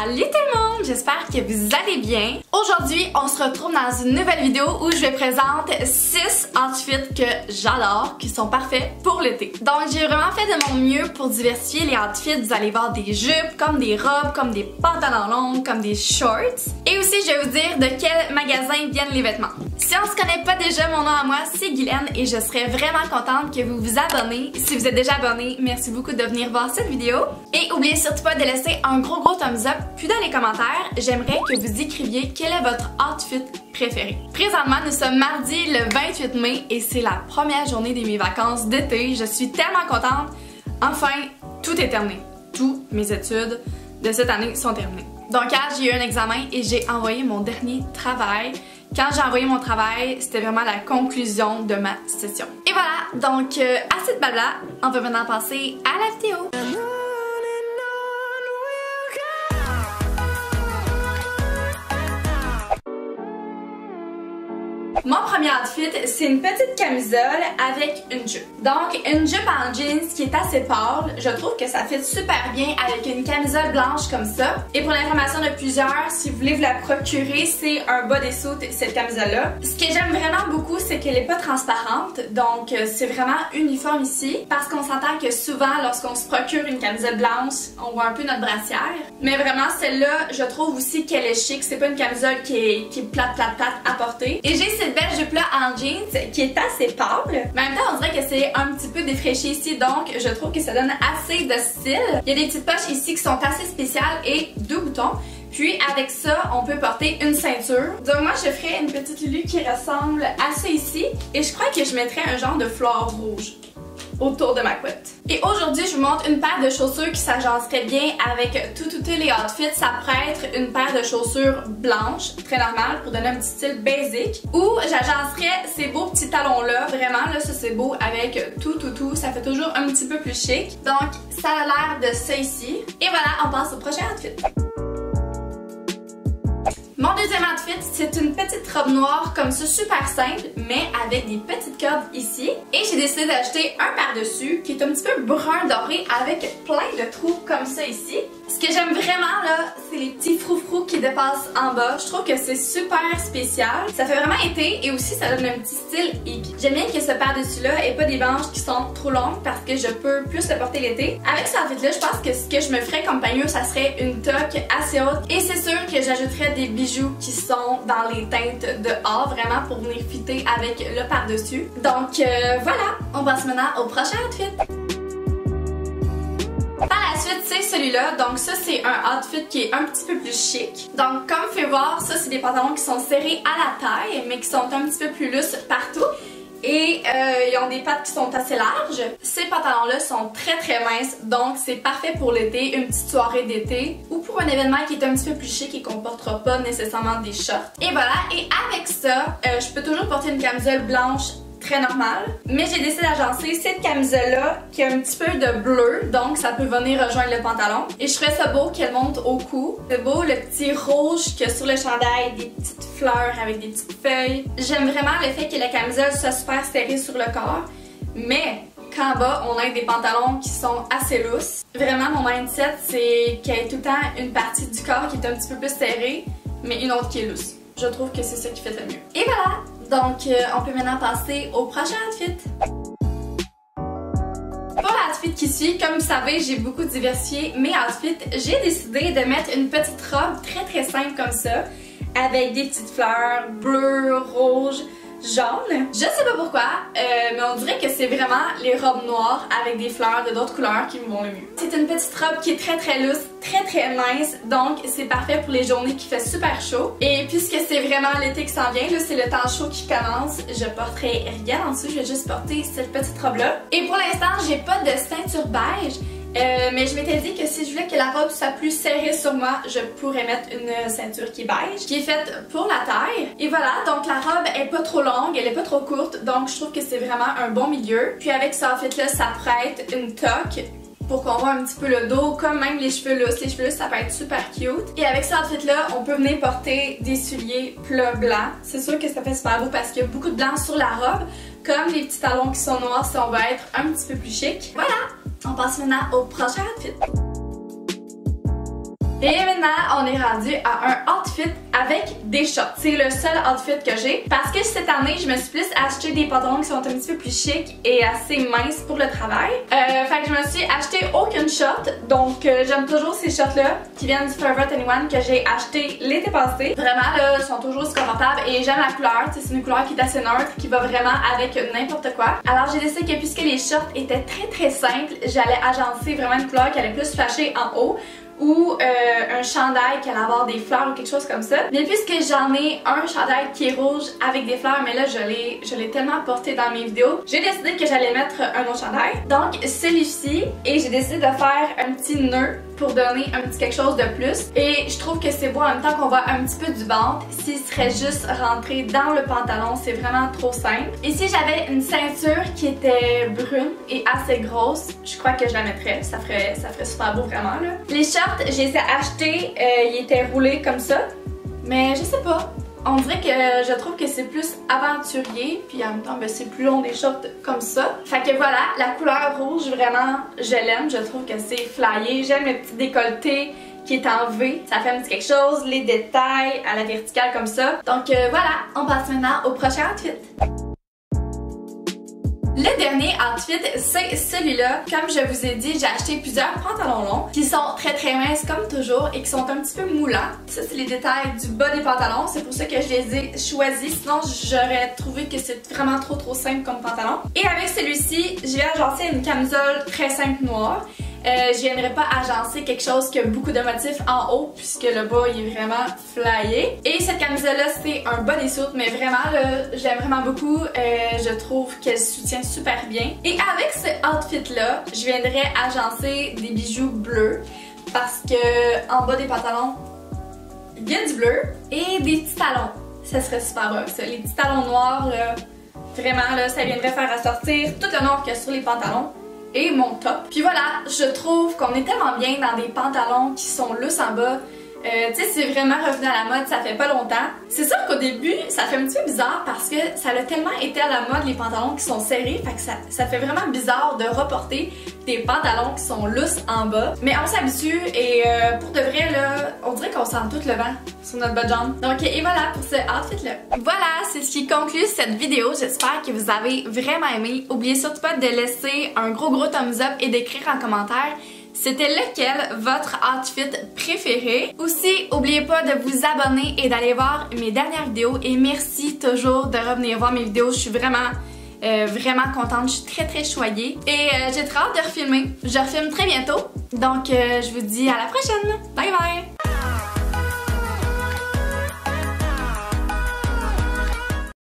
Salut tout le monde, j'espère que vous allez bien. Aujourd'hui, on se retrouve dans une nouvelle vidéo où je vous présente 6 outfits que j'adore, qui sont parfaits pour l'été. Donc j'ai vraiment fait de mon mieux pour diversifier les outfits. Vous allez voir des jupes, comme des robes, comme des pantalons longs, comme des shorts. Et aussi, je vais vous dire de quel magasin viennent les vêtements. Si on se connaît pas déjà, mon nom à moi, c'est Guylaine et je serais vraiment contente que vous vous abonnez. Si vous êtes déjà abonné, merci beaucoup de venir voir cette vidéo. Et n'oubliez surtout pas de laisser un gros thumbs up. Puis dans les commentaires, j'aimerais que vous écriviez quel est votre outfit préféré. Présentement, nous sommes mardi le 28 mai et c'est la première journée de mes vacances d'été. Je suis tellement contente. Enfin, tout est terminé. Toutes mes études de cette année sont terminées. Donc hier, j'ai eu un examen et j'ai envoyé mon dernier travail. Quand j'ai envoyé mon travail, c'était vraiment la conclusion de ma session. Et voilà, donc assez de blabla, on va maintenant passer à la vidéo. Mon premier outfit, c'est une petite camisole avec une jupe. Donc, une jupe en jeans qui est assez pâle. Je trouve que ça fit super bien avec une camisole blanche comme ça. Et pour l'information de plusieurs, si vous voulez vous la procurer, c'est un bodysuit, cette camisole-là. Ce que j'aime vraiment beaucoup, c'est qu'elle n'est pas transparente. Donc, c'est vraiment uniforme ici. Parce qu'on s'entend que souvent, lorsqu'on se procure une camisole blanche, on voit un peu notre brassière. Mais vraiment, celle-là, je trouve aussi qu'elle est chic. C'est pas une camisole qui est plate à porter. Et j'ai cette belle jupe là en jeans qui est assez pâle. Mais en même temps, on dirait que c'est un petit peu défraîchi ici, donc je trouve que ça donne assez de style. Il y a des petites poches ici qui sont assez spéciales et 2 boutons. Puis avec ça, on peut porter une ceinture. Donc moi, je ferais une petite lulu qui ressemble à ça ici. Et je crois que je mettrais un genre de fleur rouge autour de ma couette. Et aujourd'hui, je vous montre une paire de chaussures qui s'agencerait bien avec tous les outfits. Ça pourrait être une paire de chaussures blanches, très normale, pour donner un petit style basic. Ou j'agencerais ces beaux petits talons-là. Vraiment, là, ça c'est beau avec tout. Ça fait toujours un petit peu plus chic. Donc, ça a l'air de ça ici. Et voilà, on passe au prochain outfit. Mon deuxième outfit, c'est une petite robe noire comme ça, super simple, mais avec des petites cordes ici. Et j'ai décidé d'ajouter un par-dessus qui est un petit peu brun doré avec plein de trous comme ça ici. Ce que j'aime vraiment là, c'est les petits froufrous qui dépassent en bas. Je trouve que c'est super spécial. Ça fait vraiment été et aussi ça donne un petit style hippie. J'aime bien que ce par-dessus là ait pas des manches qui sont trop longues parce que je peux plus le porter l'été. Avec cet outfit là, je pense que ce que je me ferais comme pagneux, ça serait une toque assez haute. Et c'est sûr que j'ajouterais des bijoux qui sont dans les teintes de or, vraiment pour venir fitter avec le par-dessus. Donc voilà, on passe maintenant au prochain outfit. Par la suite, c'est celui-là. Donc ça, c'est un outfit qui est un petit peu plus chic. Donc comme vous pouvez voir, ça, c'est des pantalons qui sont serrés à la taille, mais qui sont un petit peu plus lousses partout. Et ils ont des pattes qui sont assez larges. Ces pantalons-là sont très minces, donc c'est parfait pour l'été, une petite soirée d'été ou pour un événement qui est un petit peu plus chic et qu'on ne portera pas nécessairement des shorts. Et voilà, et avec ça, je peux toujours porter une camisole blanche très normale, mais j'ai décidé d'agencer cette camisole-là qui a un petit peu de bleu, donc ça peut venir rejoindre le pantalon. Et je ferais ça beau qu'elle monte au cou. C'est beau le petit rouge qu'il y a sur le chandail, des petites fleurs avec des petites feuilles. J'aime vraiment le fait que la camisole soit super serrée sur le corps, mais qu'en bas, on a des pantalons qui sont assez lousses. Vraiment, mon mindset, c'est qu'il y ait tout le temps une partie du corps qui est un petit peu plus serrée, mais une autre qui est lousse. Je trouve que c'est ça qui fait le mieux. Et voilà! Donc, on peut maintenant passer au prochain outfit. Pour l'outfit qui suit, comme vous savez, j'ai beaucoup diversifié mes outfits. J'ai décidé de mettre une petite robe très simple comme ça, avec des petites fleurs bleues, rouges, jaune. Je sais pas pourquoi, mais on dirait que c'est vraiment les robes noires avec des fleurs de d'autres couleurs qui me vont le mieux. C'est une petite robe qui est très lousse, très mince, donc c'est parfait pour les journées qui fait super chaud. Et puisque c'est vraiment l'été qui s'en vient, là c'est le temps chaud qui commence, je porterai rien en dessous, je vais juste porter cette petite robe là. Et pour l'instant, j'ai pas de ceinture beige. Mais je m'étais dit que si je voulais que la robe soit plus serrée sur moi, je pourrais mettre une ceinture qui est beige, qui est faite pour la taille. Et voilà, donc la robe est pas trop longue, elle est pas trop courte, donc je trouve que c'est vraiment un bon milieu. Puis avec ce outfit là, ça prête une toque pour qu'on voit un petit peu le dos, comme même les cheveux lousses. Les cheveux lousses, ça peut être super cute. Et avec ce outfit là, on peut venir porter des souliers plats blancs. C'est sûr que ça fait super beau parce qu'il y a beaucoup de blanc sur la robe. Comme les petits talons qui sont noirs, si on veut être un petit peu plus chic. Voilà! On passe maintenant au prochain outfit. Et maintenant, on est rendu à un outfit avec des shorts. C'est le seul outfit que j'ai parce que cette année, je me suis plus acheté des pantalons qui sont un petit peu plus chics et assez minces pour le travail. Fait que je me suis acheté aucune short. Donc, j'aime toujours ces shorts-là qui viennent du Forever 21 que j'ai acheté l'été passé. Vraiment, là, ils sont toujours aussi confortables et j'aime la couleur. C'est une couleur qui est assez neutre, qui va vraiment avec n'importe quoi. Alors, j'ai décidé que puisque les shorts étaient très simples, j'allais agencer vraiment une couleur qui allait plus flasher en haut ou un chandail qui allait avoir des fleurs ou quelque chose comme ça. Mais puisque j'en ai un chandail qui est rouge avec des fleurs, mais là je l'ai tellement porté dans mes vidéos, j'ai décidé que j'allais mettre un autre chandail. Donc celui-ci, et j'ai décidé de faire un petit nœud pour donner un petit quelque chose de plus. Et je trouve que c'est beau en même temps qu'on voit un petit peu du ventre. S'il serait juste rentré dans le pantalon, c'est vraiment trop simple. Et si j'avais une ceinture qui était brune et assez grosse, je crois que je la mettrais. Ça ferait super beau vraiment là. Les shorts, j'ai essayé d'acheter, ils étaient roulés comme ça. Mais je sais pas. On dirait que je trouve que c'est plus aventurier, puis en même temps, ben, c'est plus long des shorts comme ça. Fait que voilà, la couleur rouge, vraiment, je l'aime. Je trouve que c'est flyé. J'aime le petit décolleté qui est en V. Ça fait un petit quelque chose, les détails à la verticale comme ça. Donc voilà, on passe maintenant au prochain outfit. Le dernier outfit, c'est celui-là. Comme je vous ai dit, j'ai acheté plusieurs pantalons longs qui sont très minces comme toujours et qui sont un petit peu moulants. Ça, c'est les détails du bas des pantalons. C'est pour ça que je les ai choisis. Sinon, j'aurais trouvé que c'est vraiment trop simple comme pantalon. Et avec celui-ci, je vais agencer une camisole très simple noire. Je viendrai pas agencer quelque chose qui a beaucoup de motifs en haut puisque le bas il est vraiment flyé. Et cette camisole là c'est un bodysuit mais vraiment là j'aime vraiment beaucoup. Je trouve qu'elle soutient super bien. Et avec ce outfit là je viendrai agencer des bijoux bleus parce que en bas des pantalons il y a du bleu et des petits talons. Ça serait super beau ça. Les petits talons noirs là, vraiment là ça viendrait faire ressortir tout le noir qu'il y a sur les pantalons et mon top. Puis voilà, je trouve qu'on est tellement bien dans des pantalons qui sont lousses en bas. Tu sais, c'est vraiment revenu à la mode, ça fait pas longtemps. C'est sûr qu'au début, ça fait un petit peu bizarre parce que ça a tellement été à la mode les pantalons qui sont serrés, fait que ça fait vraiment bizarre de reporter des pantalons qui sont lousses en bas. Mais on s'habitue et pour de vrai, là, on dirait qu'on sent tout le vent sur notre bas de jambe. Donc, et voilà pour ce outfit-là. Voilà, c'est ce qui conclut cette vidéo. J'espère que vous avez vraiment aimé. Oubliez surtout pas de laisser un gros thumbs up et d'écrire en commentaire c'était lequel votre outfit préféré. Aussi, n'oubliez pas de vous abonner et d'aller voir mes dernières vidéos. Et merci toujours de revenir voir mes vidéos. Je suis vraiment contente. Je suis très choyée. Et j'ai très hâte de refilmer. Je refilme très bientôt. Donc, je vous dis à la prochaine. Bye bye!